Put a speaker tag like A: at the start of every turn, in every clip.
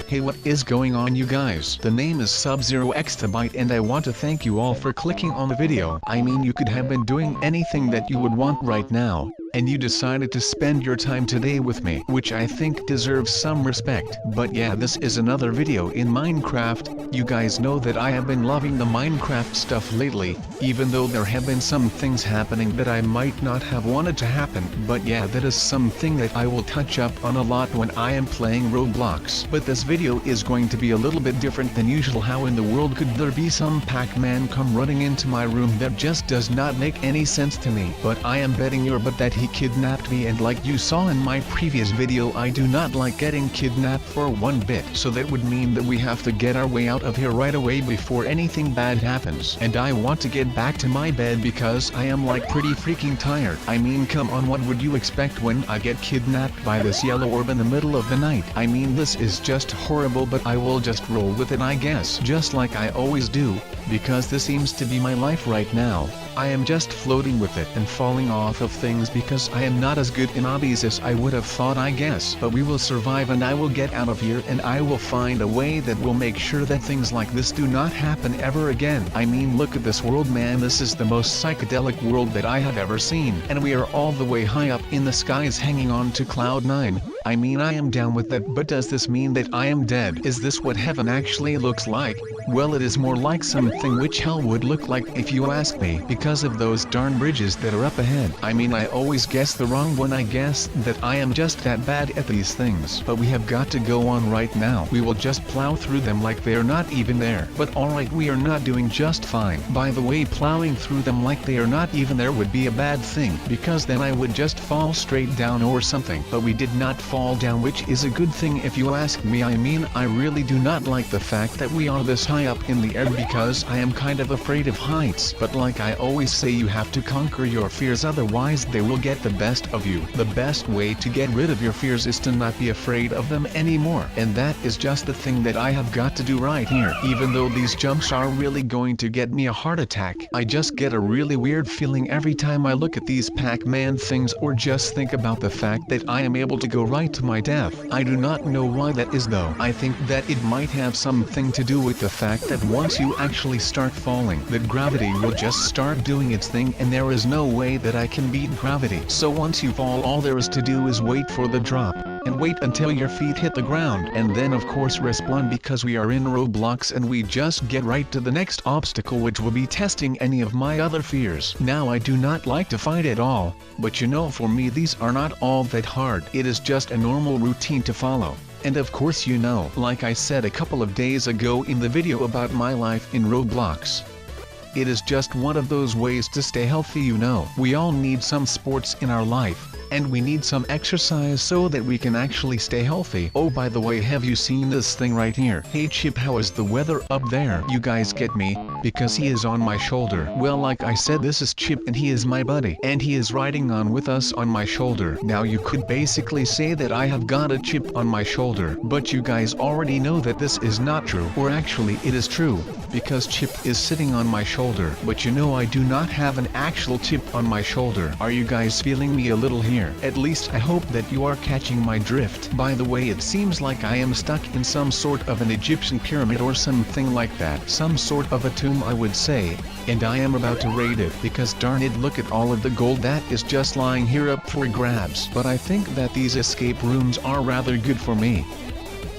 A: Hey, what is going on, you guys? The name is Sub-Zero Exabyte and I want to thank you all for clicking on the video. I mean, you could have been doing anything that you would want right now, and you decided to spend your time today with me, which I think deserves some respect. But yeah, this is another video in Minecraft. You guys know that I have been loving the Minecraft stuff lately, even though there have been some things happening that I might not have wanted to happen. But yeah, that is something that I will touch up on a lot when I am playing Roblox. But this video is going to be a little bit different than usual. How in the world could there be some Pacman come running into my room? That just does not make any sense to me. But I am betting your butt that he kidnapped me, and like you saw in my previous video, I do not like getting kidnapped for one bit. So that would mean that we have to get our way out of here right away before anything bad happens. And I want to get back to my bed because I am like pretty freaking tired. I mean, come on, what would you expect when I get kidnapped by this yellow orb in the middle of the night? I mean, this is just horrible, but I will just roll with it, I guess, just like I always do, because this seems to be my life right now. I am just floating with it and falling off of things because I am not as good in hobbies as I would have thought, I guess. But we will survive and I will get out of here, and I will find a way that will make sure that things like this do not happen ever again. I mean, look at this world, man. This is the most psychedelic world that I have ever seen. And we are all the way high up in the skies hanging on to cloud 9. I mean, I am down with that, but does this mean that I am dead? Is this what heaven actually looks like? Well, it is more like something which hell would look like if you ask me, because of those darn bridges that are up ahead. I mean, I always guess the wrong one. I guess that I am just that bad at these things. But we have got to go on right now. We will just plow through them like they are not even there. But alright, we are not doing just fine. By the way, plowing through them like they are not even there would be a bad thing, because then I would just fall straight down or something. But we did not fall down, which is a good thing if you ask me. I mean, I really do not like the fact that we are this high up in the air, because I am kind of afraid of heights. But like I always say, you have to conquer your fears, otherwise they will get the best of you. The best way to get rid of your fears is to not be afraid of them anymore. And that is just the thing that I have got to do right here. Even though these jumps are really going to get me a heart attack, I just get a really weird feeling every time I look at these Pac-Man things, or just think about the fact that I am able to go right to my death. I do not know why that is though. I think that it might have something to do with the fact that once you actually start falling, that gravity will just start doing its thing, and there is no way that I can beat gravity. So once you fall, all there is to do is wait for the drop, and wait until your feet hit the ground, and then of course respawn, because we are in Roblox and we just get right to the next obstacle, which will be testing any of my other fears. Now, I do not like to fight at all, but you know, for me these are not all that hard. It is just a normal routine to follow. And of course, you know, like I said a couple of days ago in the video about my life in Roblox, it is just one of those ways to stay healthy. You know, we all need some sports in our life, and we need some exercise so that we can actually stay healthy. Oh, by the way, have you seen this thing right here? Hey Chip, how is the weather up there? You guys get me? Because he is on my shoulder. Well, like I said, this is Chip and he is my buddy, and he is riding on with us on my shoulder. Now you could basically say that I have got a chip on my shoulder, but you guys already know that this is not true. Or actually it is true, because Chip is sitting on my shoulder. But you know, I do not have an actual chip on my shoulder. Are you guys feeling me a little here? At least I hope that you are catching my drift. By the way, it seems like I am stuck in some sort of an Egyptian pyramid or something like that. Some sort of a tomb, I would say, and I am about to raid it, because darn it, look at all of the gold that is just lying here up for grabs. But I think that these escape rooms are rather good for me,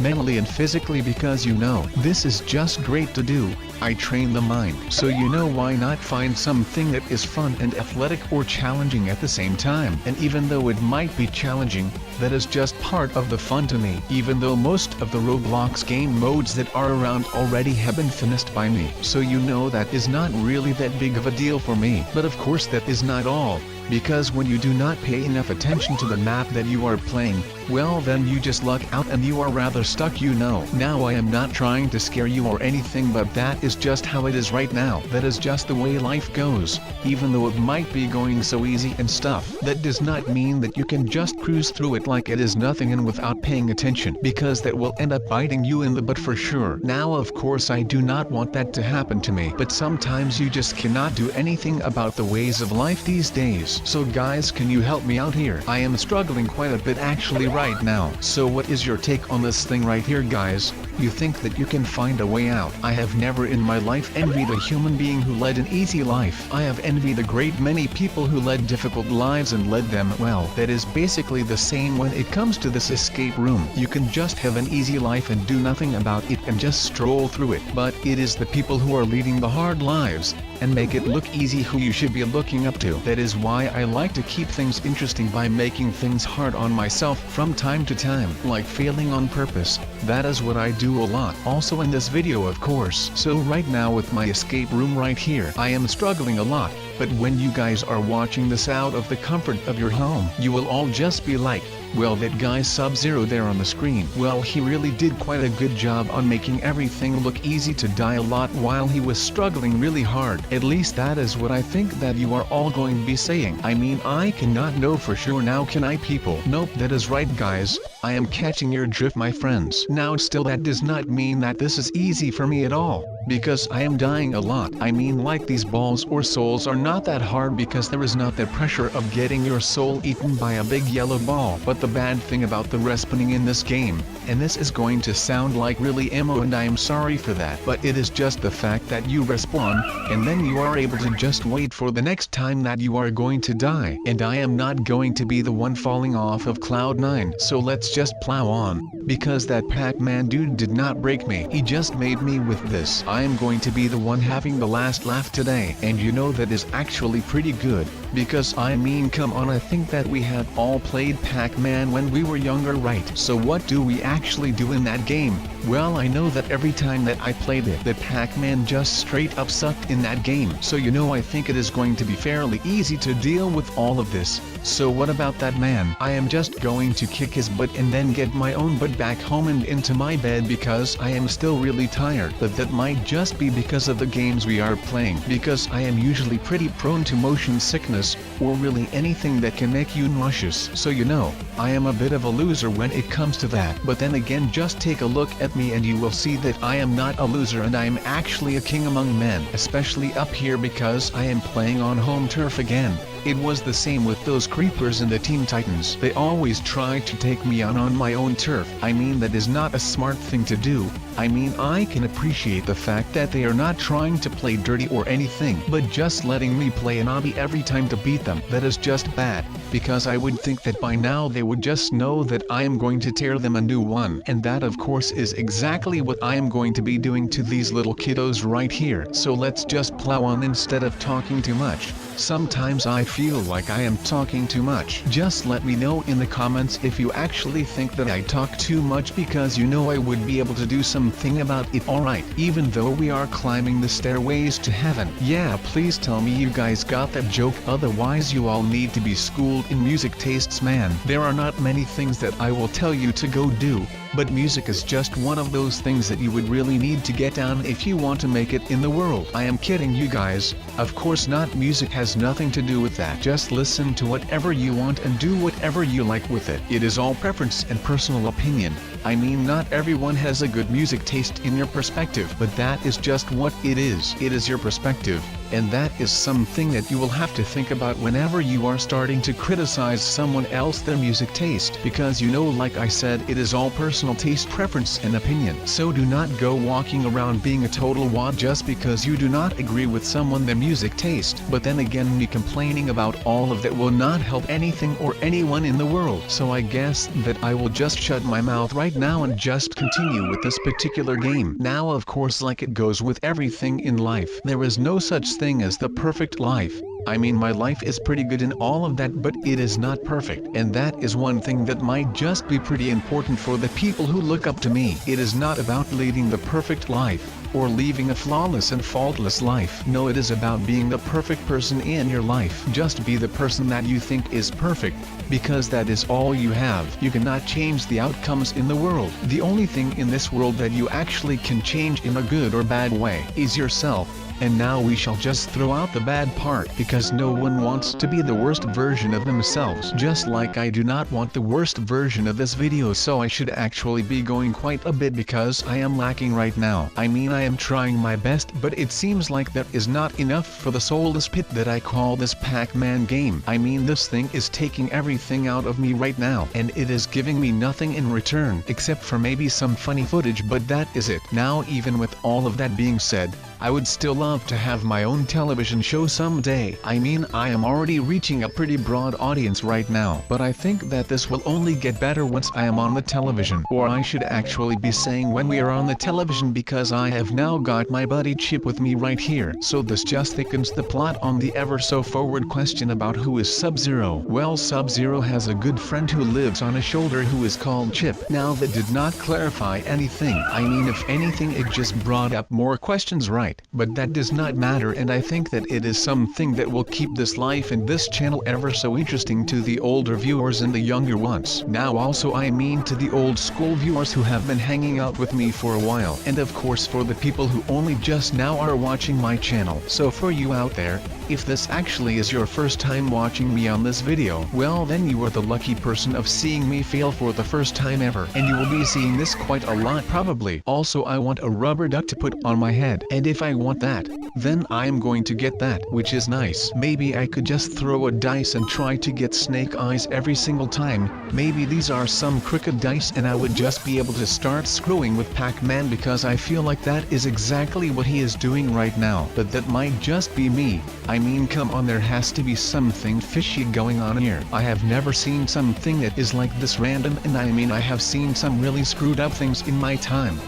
A: mentally and physically, because you know, this is just great to do. I train the mind, so you know, why not find something that is fun and athletic or challenging at the same time? And even though it might be challenging, that is just part of the fun to me. Even though most of the Roblox game modes that are around already have been finished by me, so you know, that is not really that big of a deal for me. But of course that is not all, because when you do not pay enough attention to the map that you are playing, well then you just luck out and you are rather stuck, you know. Now I am not trying to scare you or anything, but that is just how it is right now. That is just the way life goes. Even though it might be going so easy and stuff, that does not mean that you can just cruise through it like it is nothing and without paying attention, because that will end up biting you in the butt for sure. Now of course I do not want that to happen to me, but sometimes you just cannot do anything about the ways of life these days. So guys, can you help me out here? I am struggling quite a bit actually right now. So what is your take on this thing right here, guys? You think that you can find a way out? I have never in my life envied a human being who led an easy life. I have envied a great many people who led difficult lives and led them well. That is basically the same when it comes to this escape room. You can just have an easy life and do nothing about it and just stroll through it. But it is the people who are leading the hard lives and make it look easy who you should be looking up to. That is why I like to keep things interesting by making things hard on myself from time to time, like failing on purpose. That is what I do a lot. Also in this video of course. So right now with my escape room right here, I am struggling a lot. But when you guys are watching this out of the comfort of your home, you will all just be like, well, that guy Sub-Zero there on the screen, well, he really did quite a good job on making everything look easy to die a lot while he was struggling really hard. At least that is what I think that you are all going to be saying. I mean, I cannot know for sure now, can I, people? Nope, that is right guys. I am catching your drift, my friends. Now still that does not mean that this is easy for me at all, because I am dying a lot. I mean, like these balls or souls are not that hard because there is not the pressure of getting your soul eaten by a big yellow ball. But the bad thing about the respawning in this game, and this is going to sound like really emo and I am sorry for that, but it is just the fact that you respawn, and then you are able to just wait for the next time that you are going to die. And I am not going to be the one falling off of cloud 9, so let's just plow on, because that Pacman dude did not break me, he just made me with this. I am going to be the one having the last laugh today, and you know that is actually pretty good, because I mean come on, I think that we have all played Pacman when we were younger, right? So what do we actually do in that game? Well, I know that every time that I played it, that Pacman just straight up sucked in that game. So you know, I think it is going to be fairly easy to deal with all of this. So what about that man? I am just going to kick his butt and then get my own butt back home and into my bed because I am still really tired. But that might just be because of the games we are playing, because I am usually pretty prone to motion sickness, or really anything that can make you nauseous. So you know, I am a bit of a loser when it comes to that. But then again, just take a look at me and you will see that I am not a loser and I am actually a king among men, especially up here because I am playing on home turf again. It was the same with those creepers in the Teen Titans. They always tried to take me on my own turf. I mean, that is not a smart thing to do. I mean, I can appreciate the fact that they are not trying to play dirty or anything, but just letting me play an obby every time to beat them, that is just bad, because I would think that by now they would just know that I am going to tear them a new one. And that of course is exactly what I am going to be doing to these little kiddos right here. So let's just plow on instead of talking too much. Sometimes I feel like I am talking too much. Just let me know in the comments if you actually think that I talk too much, because you know I would be able to do something about it, alright, even though we are climbing the stairways to heaven. Yeah, please tell me you guys got that joke, otherwise you all need to be schooled in music tastes, man. There are not many things that I will tell you to go do, but music is just one of those things that you would really need to get down if you want to make it in the world. I am kidding you guys, of course not, music has nothing to do with that. Just listen to whatever you want and do whatever you like with it. It is all preference and personal opinion. I mean, not everyone has a good music taste in your perspective, but that is just what it is. It is your perspective, and that is something that you will have to think about whenever you are starting to criticize someone else their music taste, because you know, like I said, it is all personal taste, preference and opinion. So do not go walking around being a total wad just because you do not agree with someone their music taste, but then again me complaining about all of that will not help anything or anyone in the world. So I guess that I will just shut my mouth right now and just continue with this particular game. Now of course, like it goes with everything in life, there is no such thing as the perfect life. I mean my life is pretty good and all of that, but it is not perfect. And that is one thing that might just be pretty important for the people who look up to me. It is not about leading the perfect life, or living a flawless and faultless life. No, it is about being the perfect person in your life. Just be the person that you think is perfect, because that is all you have. You cannot change the outcomes in the world. The only thing in this world that you actually can change in a good or bad way is yourself. And now we shall just throw out the bad part, because no one wants to be the worst version of themselves. Just like I do not want the worst version of this video, so I should actually be going quite a bit because I am lacking right now. I mean I am trying my best, but it seems like that is not enough for the soulless pit that I call this Pac-Man game. I mean this thing is taking everything out of me right now, and it is giving me nothing in return except for maybe some funny footage, but that is it. Now even with all of that being said, I would still love to have my own television show someday. I mean I am already reaching a pretty broad audience right now, but I think that this will only get better once I am on the television. Or I should actually be saying when we are on the television, because I have now got my buddy Chip with me right here. So this just thickens the plot on the ever so forward question about who is Sub-Zero. Well, Sub-Zero has a good friend who lives on a shoulder who is called Chip. Now that did not clarify anything. I mean if anything it just brought up more questions, right? But that does not matter, and I think that it is something that will keep this life and this channel ever so interesting to the older viewers and the younger ones. Now also I mean to the old school viewers who have been hanging out with me for a while, and of course for the people who only just now are watching my channel. So for you out there, if this actually is your first time watching me on this video, well then you are the lucky person of seeing me fail for the first time ever, and you will be seeing this quite a lot probably. Also I want a rubber duck to put on my head, and if I want that, then I am going to get that, which is nice. Maybe I could just throw a dice and try to get snake eyes every single time. Maybe these are some crooked dice and I would just be able to start screwing with Pac-Man, because I feel like that is exactly what he is doing right now. But that might just be me. I mean come on, there has to be something fishy going on here. I have never seen something that is like this random, and I mean I have seen some really screwed up things in my time.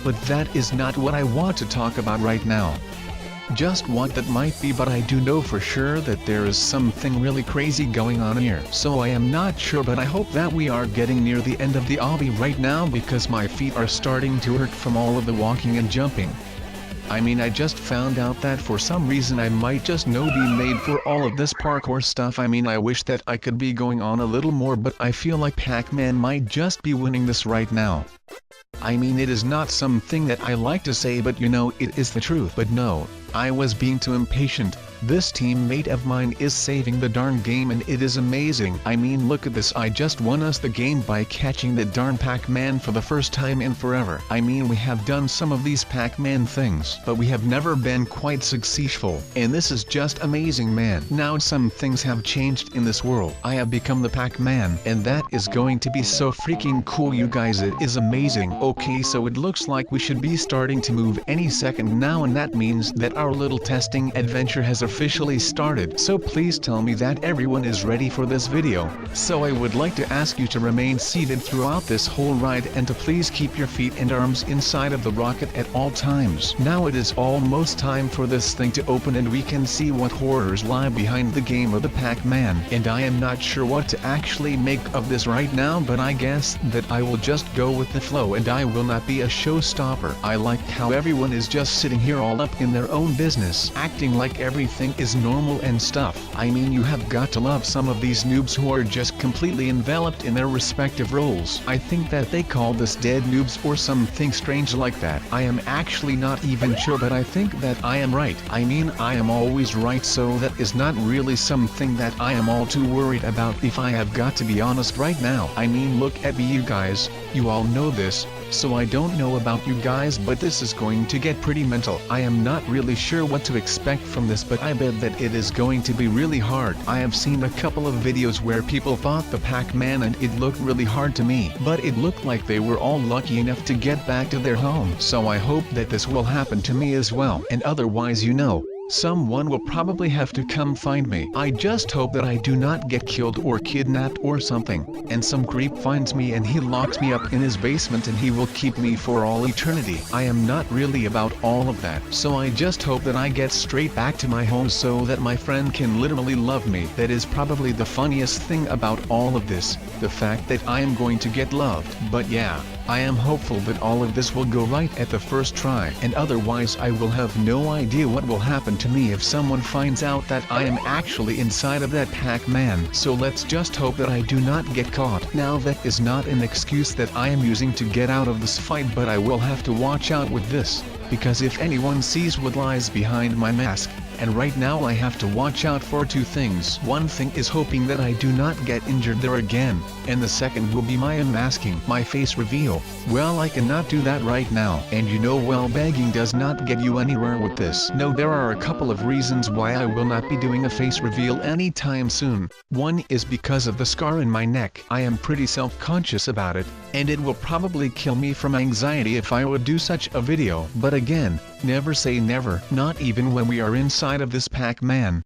A: But that is not what I want to talk about right now. Just what that might be, but I do know for sure that there is something really crazy going on here. So I am not sure, but I hope that we are getting near the end of the obby right now, because my feet are starting to hurt from all of the walking and jumping. I mean I just found out that for some reason I might just be made for all of this parkour stuff. I mean I wish that I could be going on a little more, but I feel like Pac-Man might just be winning this right now. I mean it is not something that I like to say, but you know it is the truth. But no, I was being too impatient. This teammate of mine is saving the darn game, and it is amazing. I mean look at this, I just won us the game by catching the darn Pac-Man for the first time in forever. I mean we have done some of these Pac-Man things, but we have never been quite successful, and this is just amazing, man. Now some things have changed in this world. I have become the Pac-Man, and that is going to be so freaking cool, you guys. It is amazing. Okay, so it looks like we should be starting to move any second now, and that means that our little testing adventure has officially started. So please tell me that everyone is ready for this video. So I would like to ask you to remain seated throughout this whole ride, and to please keep your feet and arms inside of the rocket at all times. Now it is almost time for this thing to open, and we can see what horrors lie behind the game of the Pac-Man. And I am not sure what to actually make of this right now, but I guess that I will just go with the flow, and I will not be a showstopper. I like how everyone is just sitting here all up in their own business, acting like everything is normal and stuff. I mean you have got to love some of these noobs who are just completely enveloped in their respective roles. I think that they call this dead noobs or something strange like that. I am actually not even sure, but I think that I am right. I mean I am always right, so that is not really something that I am all too worried about, if I have got to be honest right now. I mean look at me, you guys, you all know this. So I don't know about you guys, but this is going to get pretty mental. I am not really sure what to expect from this, but I bet that it is going to be really hard. I have seen a couple of videos where people fought the Pac-Man, and it looked really hard to me, but it looked like they were all lucky enough to get back to their home. So I hope that this will happen to me as well, and otherwise you know, Someone will probably have to come find me. I just hope that I do not get killed or kidnapped or something, and some creep finds me and he locks me up in his basement and he will keep me for all eternity. I am not really about all of that, so I just hope that I get straight back to my home so that my friend can literally love me. That is probably the funniest thing about all of this, the fact that I am going to get loved. But yeah, I am hopeful that all of this will go right at the first try, and otherwise I will have no idea what will happen to me if someone finds out that I am actually inside of that Pac-Man. So let's just hope that I do not get caught. Now that is not an excuse that I am using to get out of this fight, but I will have to watch out with this, because if anyone sees what lies behind my mask, and right now I have to watch out for two things. One thing is hoping that I do not get injured there again, and the second will be my unmasking, my face reveal. Well, I cannot do that right now, and you know, well, begging does not get you anywhere with this. No, there are a couple of reasons why I will not be doing a face reveal anytime soon. One is because of the scar in my neck. I am pretty self-conscious about it, and it will probably kill me from anxiety if I would do such a video. But again, never say never, not even when we are inside of this Pac-Man.